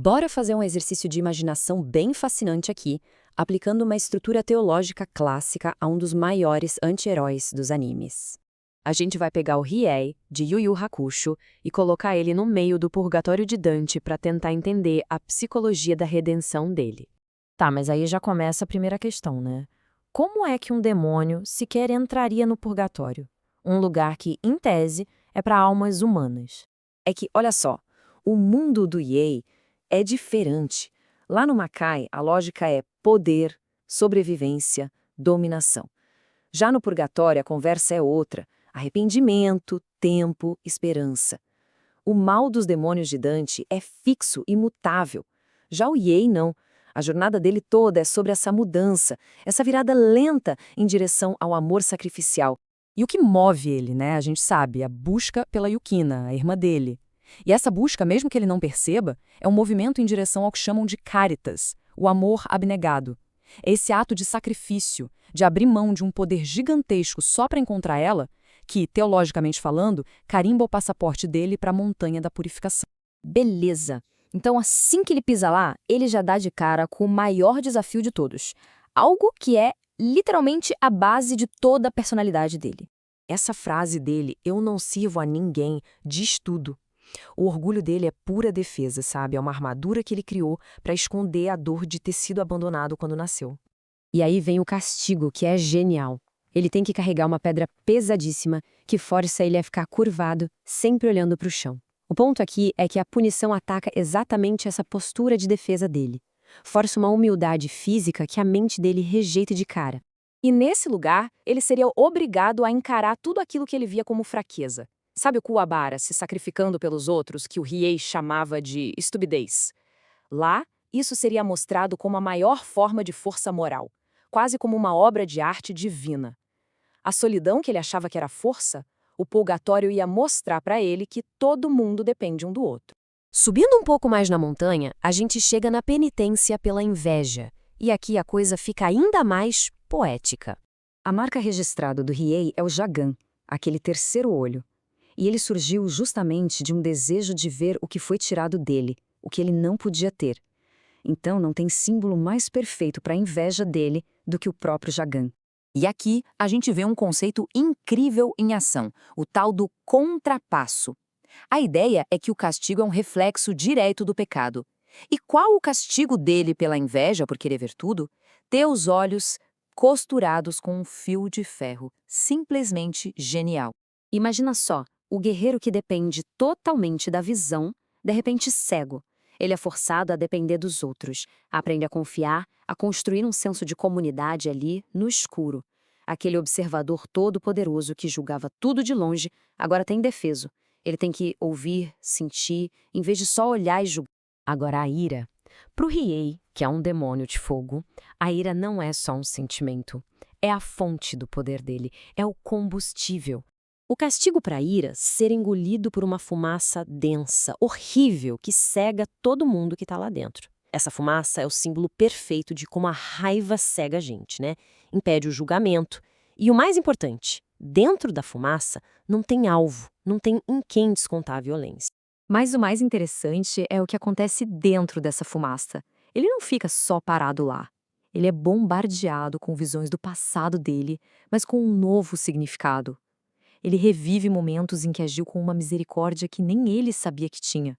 Bora fazer um exercício de imaginação bem fascinante aqui, aplicando uma estrutura teológica clássica a um dos maiores anti-heróis dos animes. A gente vai pegar o Riei, de Yu Yu Hakusho, e colocar ele no meio do purgatório de Dante para tentar entender a psicologia da redenção dele. Tá, mas aí já começa a primeira questão, né? Como é que um demônio sequer entraria no purgatório? Um lugar que, em tese, é para almas humanas. É que, olha só, o mundo do Riei é diferente. Lá no Makai, a lógica é poder, sobrevivência, dominação. Já no purgatório, a conversa é outra: arrependimento, tempo, esperança. O mal dos demônios de Dante é fixo, imutável. Já o Riei não. A jornada dele toda é sobre essa mudança, essa virada lenta em direção ao amor sacrificial. E o que move ele, né? A gente sabe, a busca pela Yukina, a irmã dele. E essa busca, mesmo que ele não perceba, é um movimento em direção ao que chamam de caritas, o amor abnegado. É esse ato de sacrifício, de abrir mão de um poder gigantesco só para encontrar ela, que, teologicamente falando, carimba o passaporte dele para a montanha da purificação. Beleza. Então, assim que ele pisa lá, ele já dá de cara com o maior desafio de todos. Algo que é literalmente a base de toda a personalidade dele. Essa frase dele, "eu não sirvo a ninguém", diz tudo. O orgulho dele é pura defesa, sabe? É uma armadura que ele criou para esconder a dor de ter sido abandonado quando nasceu. E aí vem o castigo, que é genial. Ele tem que carregar uma pedra pesadíssima que força ele a ficar curvado, sempre olhando para o chão. O ponto aqui é que a punição ataca exatamente essa postura de defesa dele. Força uma humildade física que a mente dele rejeita de cara. E nesse lugar, ele seria obrigado a encarar tudo aquilo que ele via como fraqueza. Sabe o Kuwabara se sacrificando pelos outros, que o Riei chamava de estupidez? Lá, isso seria mostrado como a maior forma de força moral, quase como uma obra de arte divina. A solidão que ele achava que era força, o purgatório ia mostrar para ele que todo mundo depende um do outro. Subindo um pouco mais na montanha, a gente chega na penitência pela inveja. E aqui a coisa fica ainda mais poética. A marca registrada do Riei é o Jagan, aquele terceiro olho. E ele surgiu justamente de um desejo de ver o que foi tirado dele, o que ele não podia ter. Então não tem símbolo mais perfeito para a inveja dele do que o próprio Jagan. E aqui a gente vê um conceito incrível em ação, o tal do contrapasso. A ideia é que o castigo é um reflexo direto do pecado. E qual o castigo dele pela inveja por querer ver tudo? Ter os olhos costurados com um fio de ferro. Simplesmente genial. Imagina só, o guerreiro que depende totalmente da visão, de repente cego. Ele é forçado a depender dos outros, aprende a confiar, a construir um senso de comunidade ali, no escuro. Aquele observador todo-poderoso que julgava tudo de longe, agora está indefeso. Ele tem que ouvir, sentir, em vez de só olhar e julgar. Agora a ira. Pro Riei, que é um demônio de fogo, a ira não é só um sentimento. É a fonte do poder dele, é o combustível. O castigo para a ira, ser engolido por uma fumaça densa, horrível, que cega todo mundo que está lá dentro. Essa fumaça é o símbolo perfeito de como a raiva cega a gente, né? Impede o julgamento. E o mais importante, dentro da fumaça não tem alvo, não tem em quem descontar a violência. Mas o mais interessante é o que acontece dentro dessa fumaça. Ele não fica só parado lá. Ele é bombardeado com visões do passado dele, mas com um novo significado. Ele revive momentos em que agiu com uma misericórdia que nem ele sabia que tinha.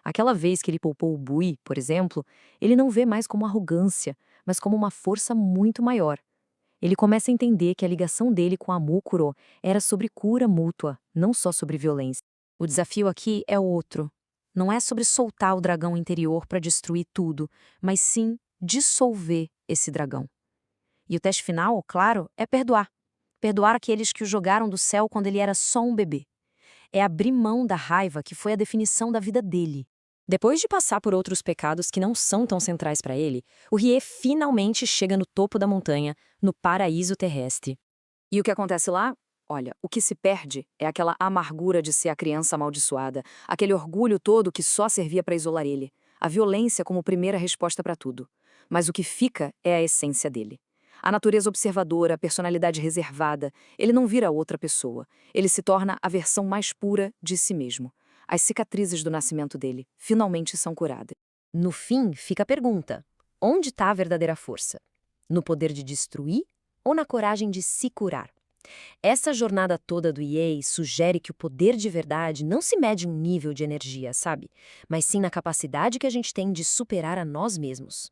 Aquela vez que ele poupou o Bui, por exemplo, ele não vê mais como arrogância, mas como uma força muito maior. Ele começa a entender que a ligação dele com a Mukuro era sobre cura mútua, não só sobre violência. O desafio aqui é outro. Não é sobre soltar o dragão interior para destruir tudo, mas sim dissolver esse dragão. E o teste final, claro, é perdoar. Perdoar aqueles que o jogaram do céu quando ele era só um bebê. É abrir mão da raiva que foi a definição da vida dele. Depois de passar por outros pecados que não são tão centrais para ele, o Riei finalmente chega no topo da montanha, no paraíso terrestre. E o que acontece lá? Olha, o que se perde é aquela amargura de ser a criança amaldiçoada, aquele orgulho todo que só servia para isolar ele, a violência como primeira resposta para tudo. Mas o que fica é a essência dele. A natureza observadora, a personalidade reservada, ele não vira outra pessoa. Ele se torna a versão mais pura de si mesmo. As cicatrizes do nascimento dele finalmente são curadas. No fim, fica a pergunta: onde está a verdadeira força? No poder de destruir ou na coragem de se curar? Essa jornada toda do EA sugere que o poder de verdade não se mede em um nível de energia, sabe? Mas sim na capacidade que a gente tem de superar a nós mesmos.